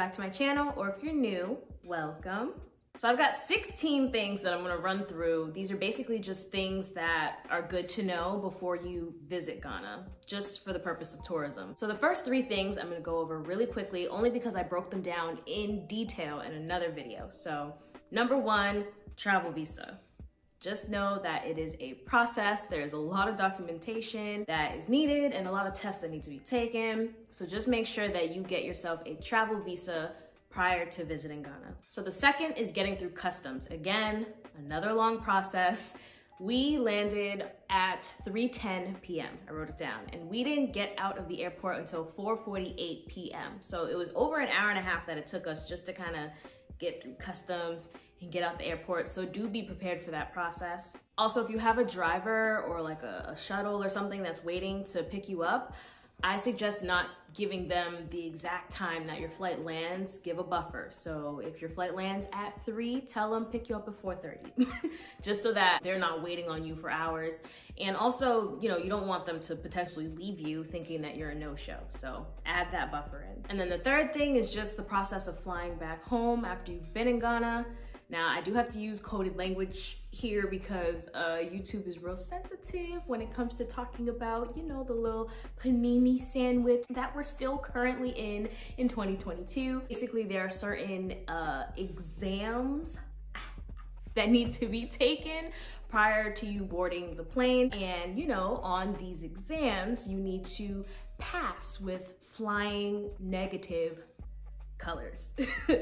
back to my channel, or if you're new, welcome. So I've got 16 things that I'm gonna run through. These are basically just things that are good to know before you visit Ghana, just for the purpose of tourism. So the first 3 things I'm gonna go over really quickly, only because I broke them down in detail in another video. So number 1, travel visa. Just know that it is a process. There's a lot of documentation that is needed and a lot of tests that need to be taken. So just make sure that you get yourself a travel visa prior to visiting Ghana. So the second is getting through customs. Again, another long process. We landed at 3:10 p.m. I wrote it down, and we didn't get out of the airport until 4:48 p.m. So it was over an hour and a half that it took us just to kind of get through customs and get out the airport. So do be prepared for that process. Also, if you have a driver or like a shuttle or something that's waiting to pick you up, I suggest not giving them the exact time that your flight lands. Give a buffer. So if your flight lands at 3, tell them pick you up at 4:30, just so that they're not waiting on you for hours. And also, you know, you don't want them to potentially leave you thinking that you're a no-show. So add that buffer in. And then the third thing is just the process of flying back home after you've been in Ghana. Now, I do have to use coded language here because YouTube is real sensitive when it comes to talking about, you know, the little panini sandwich that we're still currently in 2022. Basically, there are certain exams that need to be taken prior to you boarding the plane. And, you know, on these exams, you need to pass with flying negative colors.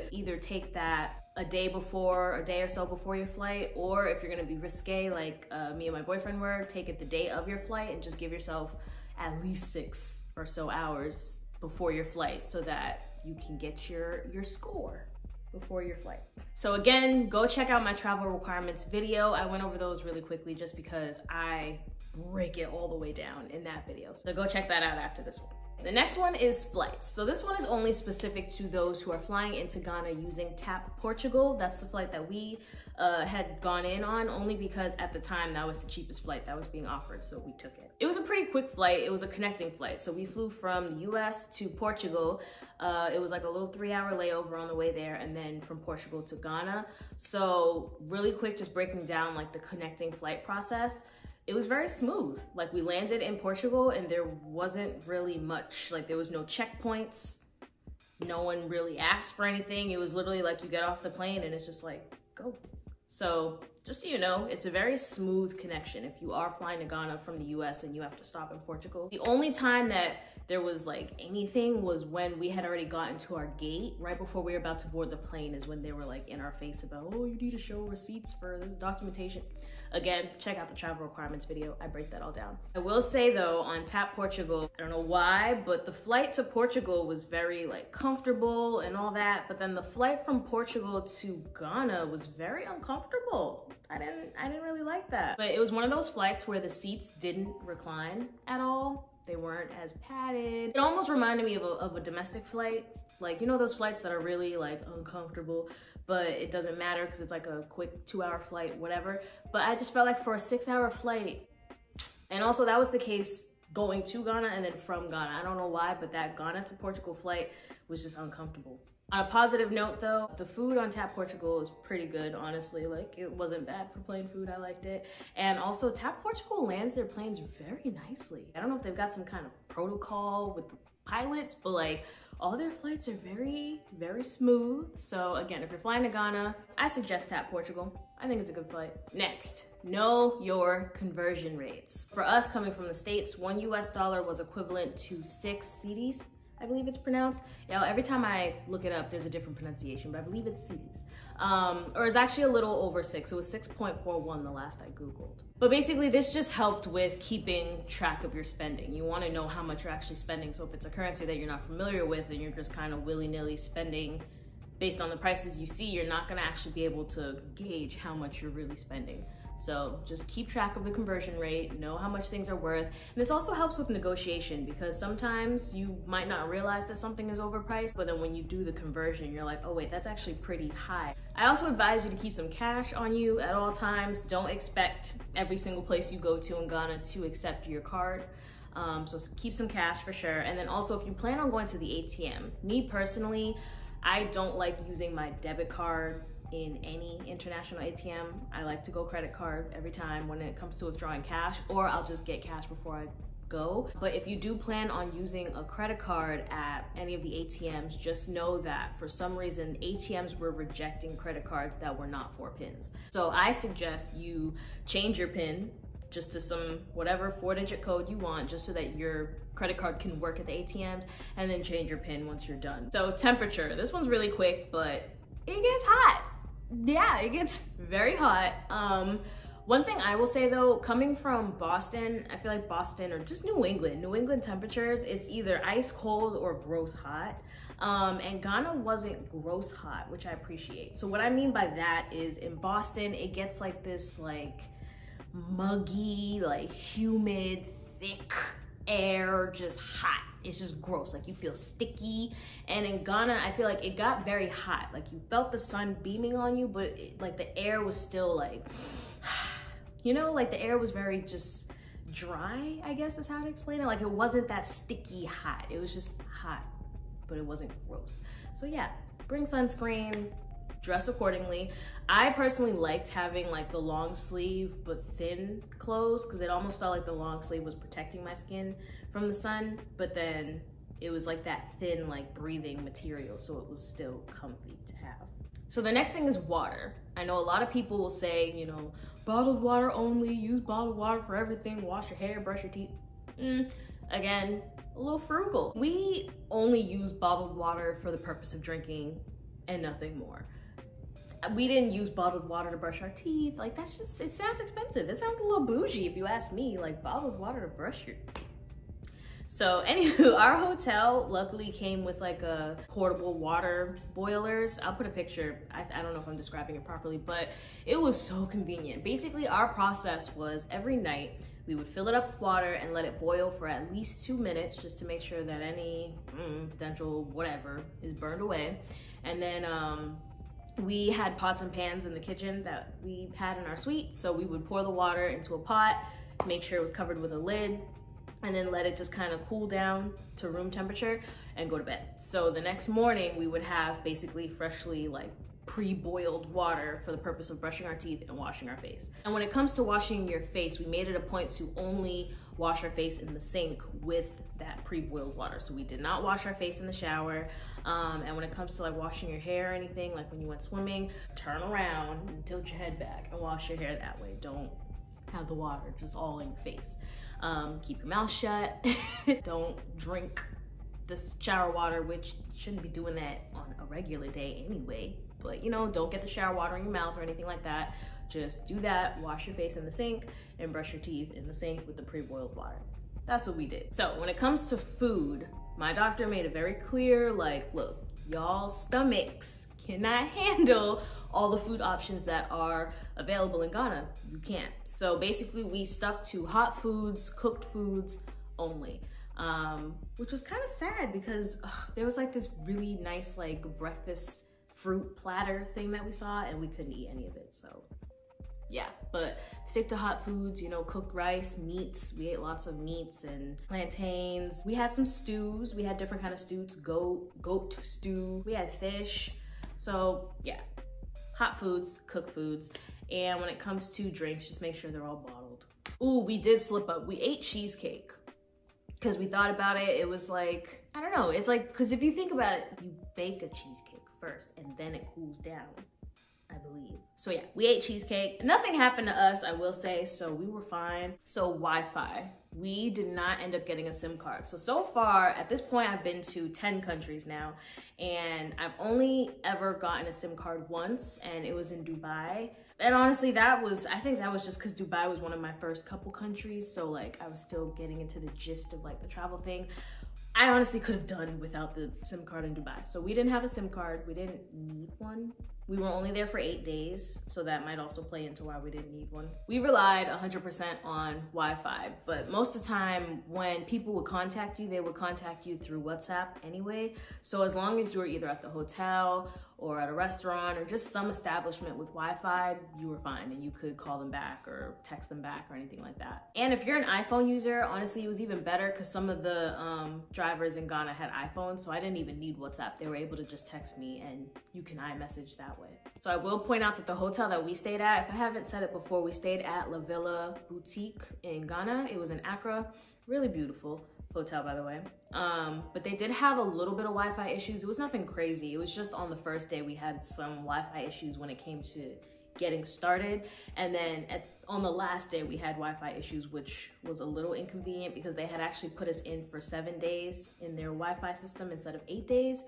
Either take that a day or so before your flight, or if you're gonna be risque like me and my boyfriend were, take it the day of your flight and just give yourself at least 6 or so hours before your flight so that you can get your score before your flight. So again, go check out my travel requirements video. I went over those really quickly just because I break it all the way down in that video. So go check that out after this one. The next one is flights. So this one is only specific to those who are flying into Ghana using TAP Portugal. That's the flight that we had gone in on, only because at the time that was the cheapest flight that was being offered, so we took it. It was a pretty quick flight. It was a connecting flight. So we flew from the US to Portugal. It was like a little 3-hour layover on the way there, and then from Portugal to Ghana. So really quick, just breaking down like the connecting flight process. It was very smooth. Like, we landed in Portugal and there wasn't really much, like there was no checkpoints. No one really asked for anything. It was literally like you get off the plane and it's just like, go. So just so you know, it's a very smooth connection if you are flying to Ghana from the US and you have to stop in Portugal. The only time that there was like anything was when we had already gotten to our gate. Right before we were about to board the plane is when they were like in our face about, oh, you need to show receipts for this documentation. Again, check out the travel requirements video. I break that all down. I will say though, on TAP Portugal, I don't know why, but the flight to Portugal was very like comfortable and all that. But then the flight from Portugal to Ghana was very uncomfortable. I didn't really like that. But it was one of those flights where the seats didn't recline at all. They weren't as padded. It almost reminded me of a domestic flight. Like, you know those flights that are really like uncomfortable, but it doesn't matter because it's like a quick 2-hour flight, whatever. But I just felt like for a 6-hour flight, and also that was the case going to Ghana and then from Ghana. I don't know why, but that Ghana to Portugal flight was just uncomfortable. On a positive note though, the food on TAP Portugal is pretty good, honestly. Like, it wasn't bad for plane food, I liked it. And also TAP Portugal lands their planes very nicely. I don't know if they've got some kind of protocol with the pilots, but like all their flights are very, very smooth. So again, if you're flying to Ghana, I suggest TAP Portugal. I think it's a good flight. Next, know your conversion rates. For us coming from the States, $1 US was equivalent to 6 cedis. I believe it's pronounced. You know, every time I look it up, there's a different pronunciation, but I believe it's cedis. Or it's actually a little over 6. It was 6.41 the last I Googled. But basically, this just helped with keeping track of your spending. You want to know how much you're actually spending. So if it's a currency that you're not familiar with and you're just kind of willy-nilly spending based on the prices you see, you're not going to actually be able to gauge how much you're really spending. So just keep track of the conversion rate, know how much things are worth. And this also helps with negotiation because sometimes you might not realize that something is overpriced, but then when you do the conversion, you're like, oh wait, that's actually pretty high. I also advise you to keep some cash on you at all times. Don't expect every single place you go to in Ghana to accept your card. So keep some cash for sure. And then also if you plan on going to the ATM, me personally, I don't like using my debit card in any international ATM. I like to go credit card every time when it comes to withdrawing cash, or I'll just get cash before I go. But if you do plan on using a credit card at any of the ATMs, just know that for some reason ATMs were rejecting credit cards that were not 4 pins. So I suggest you change your pin just to some whatever 4-digit code you want, just so that your credit card can work at the ATMs, and then change your pin once you're done. So temperature, this one's really quick, but it gets hot. Yeah, it gets very hot. One thing I will say though, coming from Boston, I feel like Boston or just New England temperatures, it's either ice cold or gross hot. And Ghana wasn't gross hot, which I appreciate. So what I mean by that is in Boston, it gets like this like muggy, like humid, thick air, just hot. It's just gross, like you feel sticky. And in Ghana, I feel like it got very hot. Like you felt the sun beaming on you, but like the air was still like, you know, like the air was very just dry, I guess is how to explain it. Like it wasn't that sticky hot. It was just hot, but it wasn't gross. So yeah, bring sunscreen, dress accordingly. I personally liked having like the long sleeve but thin clothes, because it almost felt like the long sleeve was protecting my skin from the sun, but then it was like that thin, like breathing material, so it was still comfy to have. So the next thing is water. I know a lot of people will say, you know, bottled water only, use bottled water for everything, wash your hair, brush your teeth. Again, a little frugal. We only use bottled water for the purpose of drinking and nothing more. We didn't use bottled water to brush our teeth. Like that's just, it sounds expensive. It sounds a little bougie if you ask me, like bottled water to brush your teeth. So anywho, our hotel luckily came with like a portable water boilers. I'll put a picture. I don't know if I'm describing it properly, but it was so convenient. Basically, our process was every night we would fill it up with water and let it boil for at least 2 minutes, just to make sure that any potential whatever is burned away. And then we had pots and pans in the kitchen that we had in our suite. So we would pour the water into a pot, make sure it was covered with a lid, and then let it just kind of cool down to room temperature and go to bed. So the next morning we would have basically freshly like pre-boiled water for the purpose of brushing our teeth and washing our face. And when it comes to washing your face, we made it a point to only wash our face in the sink with that pre-boiled water. So we did not wash our face in the shower. And when it comes to like washing your hair or anything, like when you went swimming, turn around and tilt your head back and wash your hair that way. Don't have the water just all in your face. Keep your mouth shut. Don't drink this shower water, which you shouldn't be doing that on a regular day anyway. But you know, don't get the shower water in your mouth or anything like that. Just do that, wash your face in the sink, and brush your teeth in the sink with the pre-boiled water. That's what we did. So when it comes to food, my doctor made it very clear, like, look, y'all's stomachs cannot handle all the food options that are available in Ghana. You can't. So basically we stuck to hot foods, cooked foods only, which was kind of sad because there was like this really nice like breakfast fruit platter thing that we saw and we couldn't eat any of it. So yeah, but stick to hot foods, you know, cooked rice, meats. We ate lots of meats and plantains. We had some stews. We had different kind of stews, goat stew. We had fish. So yeah, hot foods, cooked foods. And when it comes to drinks, just make sure they're all bottled. Ooh, we did slip up. We ate cheesecake because we thought about it. It was like, I don't know. It's like, because if you think about it, you bake a cheesecake first and then it cools down, I believe. So yeah, we ate cheesecake. Nothing happened to us, I will say, so we were fine. So Wi-Fi. We did not end up getting a SIM card. So far, at this point, I've been to 10 countries now, and I've only ever gotten a SIM card once, and it was in Dubai. And honestly, I think that was just because Dubai was one of my first couple countries, so like I was still getting into the gist of like the travel thing. I honestly could have done without the SIM card in Dubai. So we didn't have a SIM card. We didn't need one We were only there for 8 days, so that might also play into why we didn't need one. We relied 100% on Wi-Fi, but most of the time when people would contact you, they would contact you through WhatsApp anyway. So as long as you were either at the hotel or at a restaurant or just some establishment with Wi-Fi, you were fine and you could call them back or text them back or anything like that. And if you're an iPhone user, honestly, it was even better because some of the drivers in Ghana had iPhones, so I didn't even need WhatsApp. They were able to just text me and you can iMessage that way. So I will point out that the hotel that we stayed at, if I haven't said it before, we stayed at La Villa Boutique in Ghana. It was in Accra, really beautiful hotel, by the way. But they did have a little bit of Wi-Fi issues. It was nothing crazy. It was just on the first day we had some Wi-Fi issues when it came to getting started. And then on the last day we had Wi-Fi issues, which was a little inconvenient because they had actually put us in for 7 days in their Wi-Fi system instead of 8 days.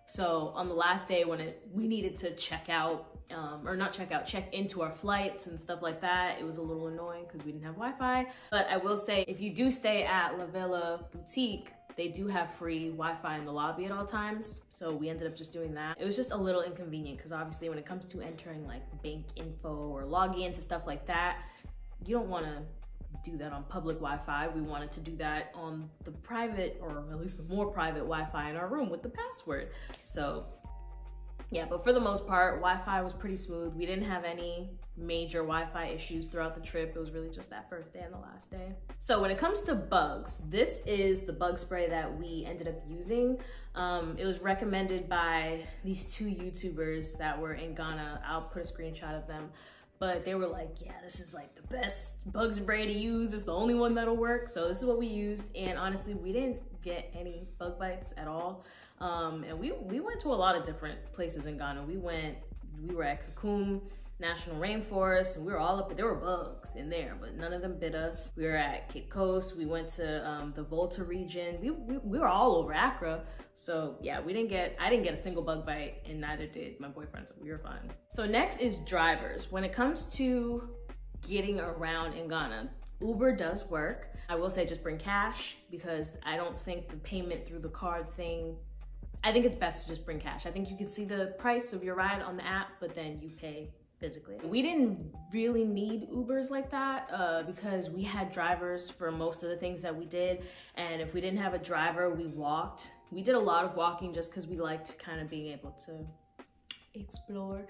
So on the last day when we needed to check out, or not check out, check into our flights and stuff like that, it was a little annoying because we didn't have Wi-Fi. But I will say, if you do stay at La Villa Boutique, they do have free Wi-Fi in the lobby at all times. So we ended up just doing that. It was just a little inconvenient because obviously when it comes to entering like bank info or logging into stuff like that, you don't want to do that on public Wi-Fi. We wanted to do that on the private, or at least the more private Wi-Fi in our room with the password. So yeah, but for the most part, Wi-Fi was pretty smooth. We didn't have any major Wi-Fi issues throughout the trip. It was really just that first day and the last day. So when it comes to bugs, this is the bug spray that we ended up using. It was recommended by these 2 YouTubers that were in Ghana. I'll put a screenshot of them. But they were like, yeah, this is like the best bug spray to use. It's the only one that'll work. So this is what we used. And honestly, we didn't get any bug bites at all. And we went to a lot of different places in Ghana. We were at Kakum National Rainforest, and we were all up, there were bugs in there, but none of them bit us. We were at Cape Coast. We went to the Volta region. We were all over Accra. So yeah, I didn't get a single bug bite, and neither did my boyfriend, so we were fine. So next is drivers. When it comes to getting around in Ghana, Uber does work. I will say just bring cash, because I don't think the payment through the card thing, I think it's best to just bring cash. I think you can see the price of your ride on the app, but then you pay physically. We didn't really need Ubers like that because we had drivers for most of the things that we did. And if we didn't have a driver, we walked. We did a lot of walking just because we liked kind of being able to explore.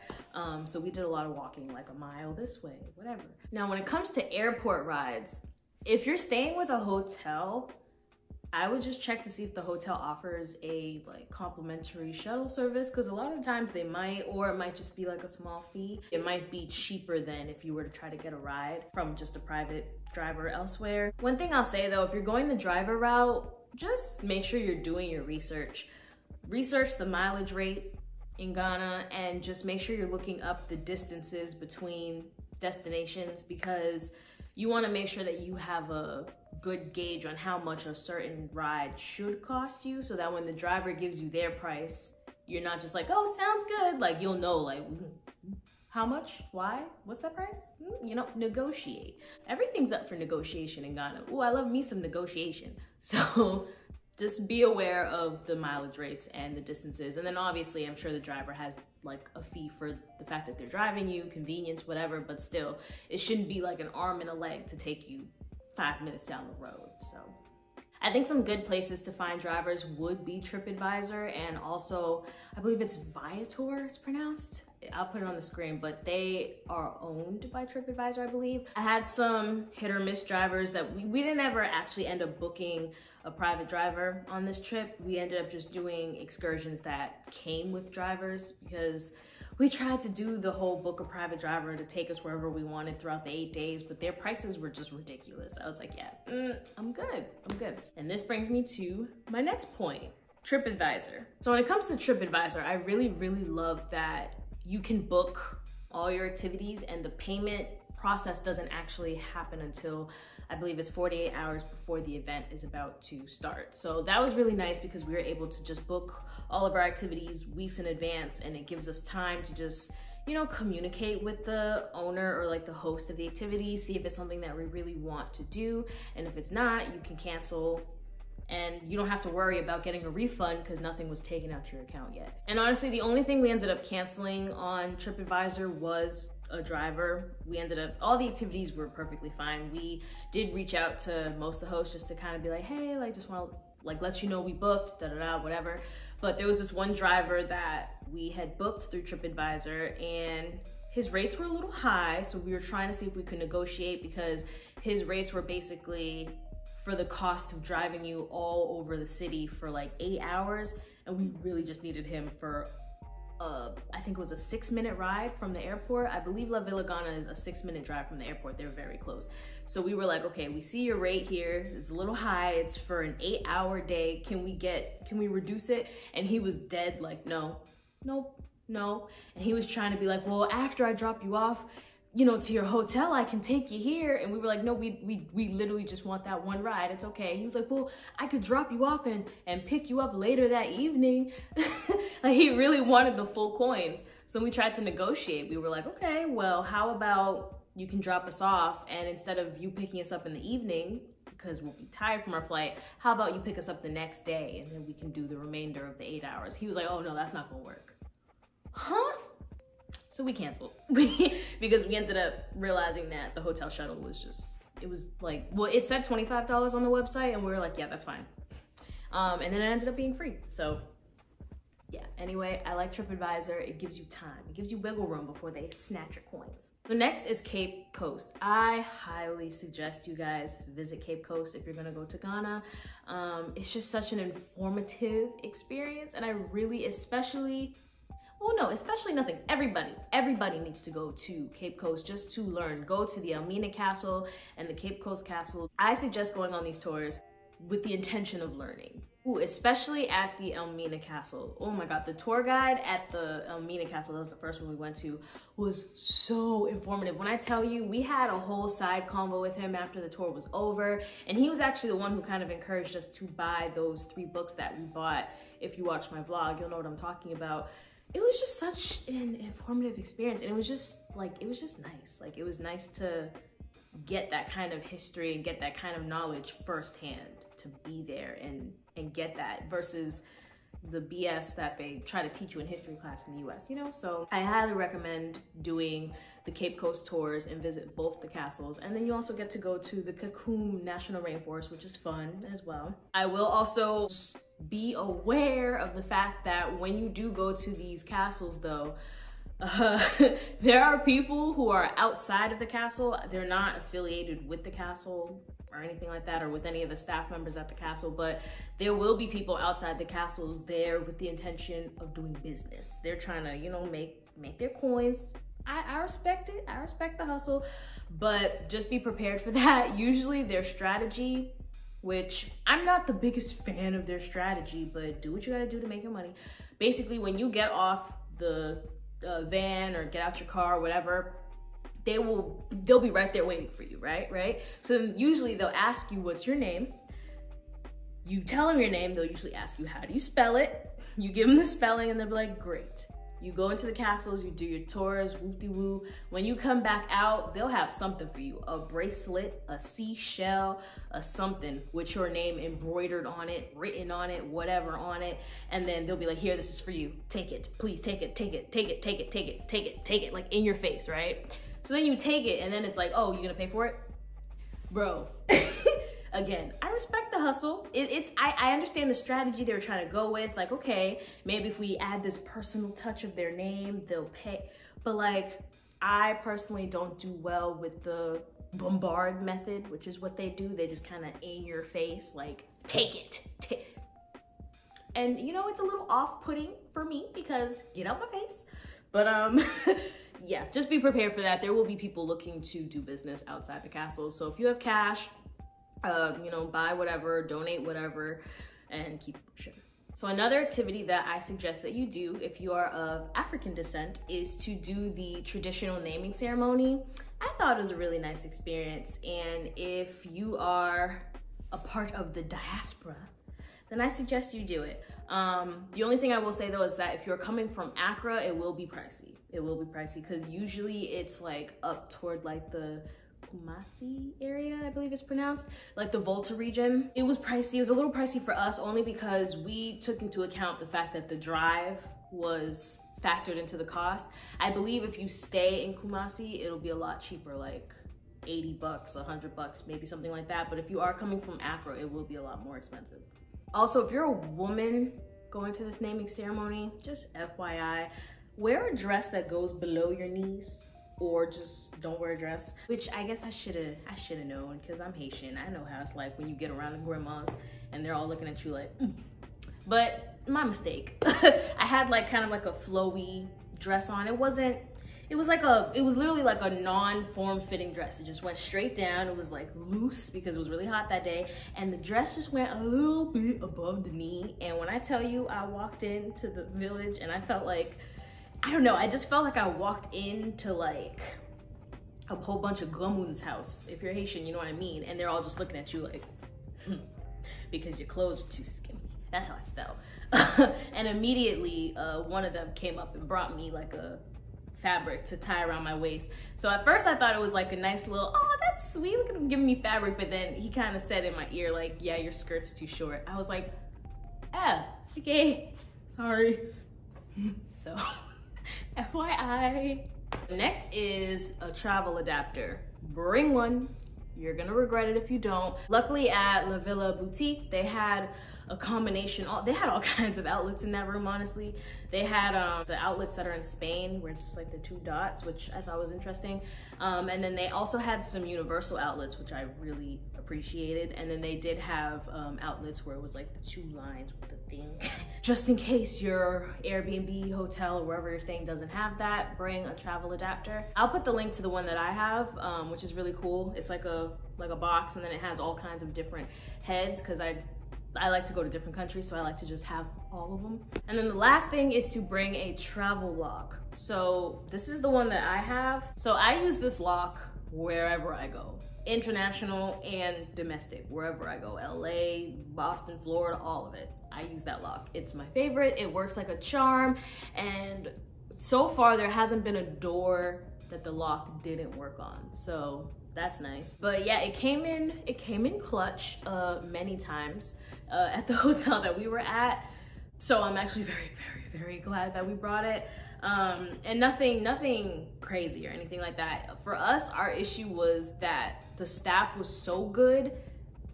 So we did a lot of walking, like a mile this way, whatever. Now, when it comes to airport rides, if you're staying with a hotel, I would just check to see if the hotel offers a complimentary shuttle service, because a lot of times they might, or it might just be like a small fee. It might be cheaper than if you were to try to get a ride from just a private driver elsewhere. One thing I'll say though, if you're going the driver route, just make sure you're doing your research. Research the mileage rate in Ghana and just make sure you're looking up the distances between destinations, because you want to make sure that you have a good gauge on how much a certain ride should cost you, so that when the driver gives you their price, you're not just like, oh, sounds good. Like, you'll know, like, how much, why, what's that price? You know, negotiate. Everything's up for negotiation in Ghana. Ooh, I love me some negotiation. So just be aware of the mileage rates and the distances. And then obviously, I'm sure the driver has like a fee for the fact that they're driving you, convenience, whatever, but still, it shouldn't be like an arm and a leg to take you 5 minutes down the road. So I think some good places to find drivers would be TripAdvisor, and also I believe it's Viator, it's pronounced. I'll put it on the screen, but they are owned by TripAdvisor, I believe. I had some hit or miss drivers that we didn't ever actually end up booking a private driver on this trip. We ended up just doing excursions that came with drivers, because we tried to do the whole book a private driver to take us wherever we wanted throughout the 8 days, but their prices were just ridiculous. I was like, yeah, I'm good. And this brings me to my next point, TripAdvisor. So when it comes to TripAdvisor, I really, really love that you can book all your activities and the payment process doesn't actually happen until, I believe it's 48 hours before the event is about to start. So that was really nice, because we were able to just book all of our activities weeks in advance, and it gives us time to just, you know, communicate with the owner or like the host of the activity, see if it's something that we really want to do. And if it's not, you can cancel and you don't have to worry about getting a refund because nothing was taken out to your account yet. And honestly, the only thing we ended up canceling on TripAdvisor was a driver. All the activities were perfectly fine. We did reach out to most of the hosts just to kind of be like, hey, like just want to like let you know we booked, whatever. But there was this one driver that we had booked through TripAdvisor, and his rates were a little high, so we were trying to see if we could negotiate, because his rates were basically for the cost of driving you all over the city for like 8 hours, and we really just needed him for I think it was a 6-minute ride from the airport. I believe La Villa Ghana is a 6-minute drive from the airport. They're very close. So we were like, okay, we see your rate here. It's a little high. It's for an 8-hour day. Can we reduce it? And he was dead like, no. And he was trying to be like, well, after I drop you off, you know, to your hotel, I can take you here. And we were like, no, we literally just want that one ride. It's okay. He was like, well, I could drop you off and pick you up later that evening. Like, he really wanted the full coins. So we tried to negotiate. We were like, okay, well, how about you can drop us off, and instead of you picking us up in the evening, because we'll be tired from our flight, how about you pick us up the next day, and then we can do the remainder of the 8 hours. He was like, oh no, that's not gonna work. Huh? So we canceled because we ended up realizing that the hotel shuttle was just, it was like, well, it said $25 on the website, and we were like, yeah, that's fine. And then it ended up being free. So yeah, anyway, I like TripAdvisor. It gives you time. It gives you wiggle room before they snatch your coins. The next is Cape Coast. I highly suggest you guys visit Cape Coast if you're gonna go to Ghana. It's just such an informative experience, and I really, especially nothing. Everybody needs to go to Cape Coast just to learn. Go to the Elmina Castle and the Cape Coast Castle. I suggest going on these tours with the intention of learning. Ooh, especially at the Elmina Castle. Oh my God, the tour guide at the Elmina Castle, that was the first one we went to, was so informative. When I tell you, we had a whole side convo with him after the tour was over, and he was actually the one who kind of encouraged us to buy those 3 books that we bought. If you watch my vlog, you'll know what I'm talking about. It was just such an informative experience, and it was just nice. Like, it was nice to get that kind of history and get that kind of knowledge firsthand, to be there and get that, versus the BS that they try to teach you in history class in the US, you know? So I highly recommend doing the Cape Coast tours and visit both the castles. And then you also get to go to the Kakum National Rainforest, which is fun as well. I will also be aware of the fact that when you do go to these castles though, there are people who are outside of the castle. They're not affiliated with the castle or anything like that, or with any of the staff members at the castle, but there will be people outside the castles there with the intention of doing business. They're trying to, you know, make their coins. I respect it. I respect the hustle, but just be prepared for that. Usually their strategy, which I'm not the biggest fan of their strategy, but do what you gotta do to make your money. Basically, when you get off the van or get out your car or whatever, they'll be right there waiting for you, right? So then usually they'll ask you, what's your name? You tell them your name. They'll usually ask you, how do you spell it? You give them the spelling, and they'll be like, great. You go into the castles, you do your tours, whoop-de-woo. When you come back out, they'll have something for you. A bracelet, a seashell, a something with your name embroidered on it, written on it, whatever on it. And then they'll be like, here, this is for you. Take it, please take it, take it, take it, take it, take it, take it, take it, like in your face, right? So then you take it, and then it's like, oh, you gonna pay for it? Bro. Again, I respect the hustle. I understand the strategy they were trying to go with. Like, okay, maybe if we add this personal touch of their name, they'll pay. But like, I personally don't do well with the bombard method, which is what they do. They just kind of in your face, like, take it. And you know, it's a little off-putting for me because get out my face. But yeah, just be prepared for that. There will be people looking to do business outside the castle. So if you have cash, you know, buy whatever, donate whatever, and keep pushing. So another activity that I suggest that you do if you are of African descent is to do the traditional naming ceremony. I thought it was a really nice experience, and if you are a part of the diaspora, then I suggest you do it. The only thing I will say though is that if you're coming from Accra, it will be pricey. It will be pricey because usually it's like up toward like the Kumasi area, I believe it's pronounced, like the Volta region. It was pricey. It was a little pricey for us only because we took into account the fact that the drive was factored into the cost. I believe if you stay in Kumasi, it'll be a lot cheaper, like 80 bucks, 100 bucks, maybe something like that. But if you are coming from Accra, it will be a lot more expensive. Also, if you're a woman going to this naming ceremony, just FYI, wear a dress that goes below your knees, or just don't wear a dress, which I guess I should have known because I'm Haitian. I know how it's like when you get around the grandmas and they're all looking at you like, But my mistake. I had like kind of like a flowy dress on. It was literally like a non-form fitting dress. It just went straight down. It was like loose because it was really hot that day. And the dress just went a little bit above the knee. And when I tell you, I walked into the village and I felt like, I don't know, I just felt like I walked into like a whole bunch of Gamun's house. If you're Haitian, you know what I mean? And they're all just looking at you like, because your clothes are too skimpy. That's how I felt. And immediately, one of them came up and brought me like a fabric to tie around my waist. So at first I thought it was like a nice little, oh, that's sweet, look at him giving me fabric. But then he kind of said in my ear like, yeah, your skirt's too short. I was like, ah, okay, sorry. So FYI. Next is a travel adapter. Bring one. You're gonna regret it if you don't. Luckily at La Villa Boutique, they had a combination, they had all kinds of outlets in that room, honestly. They had the outlets that are in Spain, where it's just like the 2 dots, which I thought was interesting. And then they also had some universal outlets, which I really appreciated. And then they did have outlets where it was like the 2 lines with the thing. Just in case your Airbnb, hotel, or wherever you're staying doesn't have that, bring a travel adapter. I'll put the link to the one that I have, which is really cool. It's like a box, and then it has all kinds of different heads, because I like to go to different countries, so I like to just have all of them. And then the last thing is to bring a travel lock. So this is the one that I have. So I use this lock wherever I go, international and domestic, wherever I go, LA, Boston, Florida, all of it. I use that lock. It's my favorite. It works like a charm. And so far there hasn't been a door that the lock didn't work on. So that's nice. But yeah, it came in clutch many times at the hotel that we were at. So I'm actually very, very, very glad that we brought it. And nothing crazy or anything like that. For us, our issue was that the staff was so good.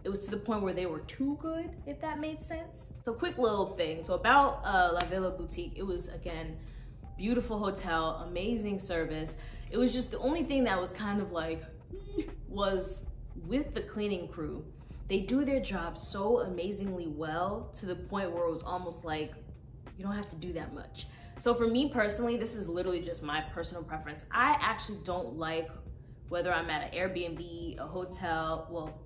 It was to the point where they were too good, if that made sense. So quick little thing. So about La Villa Boutique, it was, again, beautiful hotel, amazing service. It was just the only thing that was kind of like, was with the cleaning crew. They do their job so amazingly well to the point where it was almost like you don't have to do that much. So for me personally, this is literally just my personal preference. I actually don't like, whether I'm at an Airbnb, a hotel, well,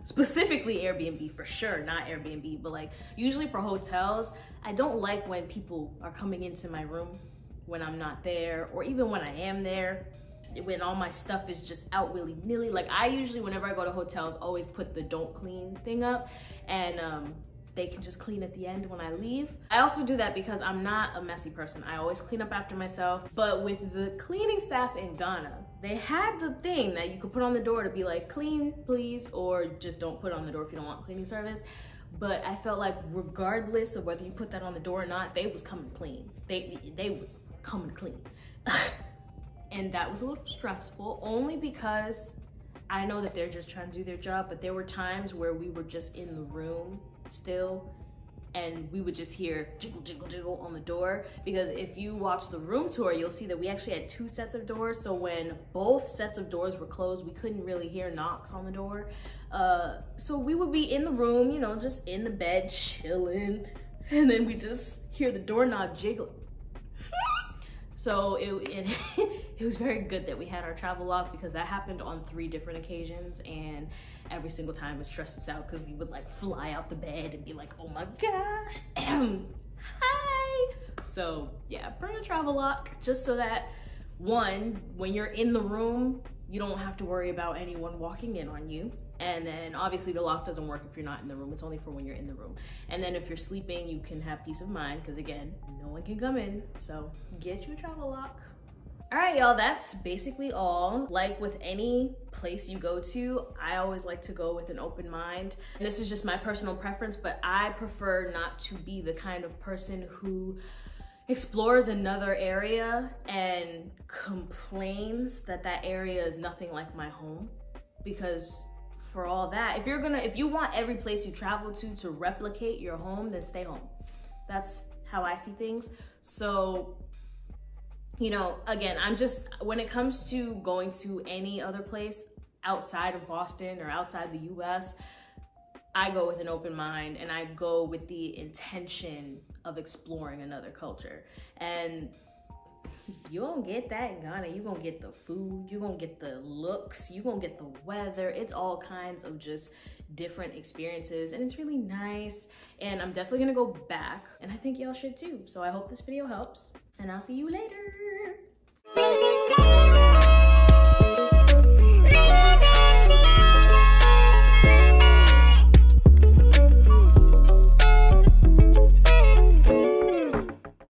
specifically Airbnb for sure, not Airbnb, but like usually for hotels, I don't like when people are coming into my room when I'm not there, or even when I am there, when all my stuff is just out willy-nilly. Like I usually, whenever I go to hotels, always put the don't clean thing up, and they can just clean at the end when I leave. I also do that because I'm not a messy person. I always clean up after myself. But with the cleaning staff in Ghana, they had the thing that you could put on the door to be like, clean please, or just don't put it on the door if you don't want cleaning service. But I felt like regardless of whether you put that on the door or not, they was coming clean. They was coming clean. And that was a little stressful, only because I know that they're just trying to do their job, but there were times where we were just in the room still, and we would just hear jiggle, jiggle, jiggle on the door. Because if you watch the room tour, you'll see that we actually had 2 sets of doors. So when both sets of doors were closed, we couldn't really hear knocks on the door. So we would be in the room, you know, just in the bed, chilling, and then we just hear the doorknob jiggle. So it was very good that we had our travel lock, because that happened on 3 different occasions, and every single time it stressed us out because we would like fly out the bed and be like, oh my gosh, hi. So yeah, bring a travel lock just so that, one, when you're in the room, you don't have to worry about anyone walking in on you. And then obviously the lock doesn't work if you're not in the room. It's only for when you're in the room. And then if you're sleeping, you can have peace of mind, because again, no one can come in. So get you a travel lock. All right, y'all, that's basically all. Like with any place you go to, I always like to go with an open mind. And this is just my personal preference, but I prefer not to be the kind of person who explores another area and complains that that area is nothing like my home. Because for all that, if you want every place you travel to replicate your home, then stay home. That's how I see things. So, you know, again, when it comes to going to any other place outside of Boston or outside the US, I go with an open mind and I go with the intention of exploring another culture. And you don't get that in Ghana. You're gonna get the food, you're gonna get the looks, you're gonna get the weather. It's all kinds of just different experiences, and it's really nice. And I'm definitely gonna go back, and I think y'all should too. So I hope this video helps, and I'll see you later.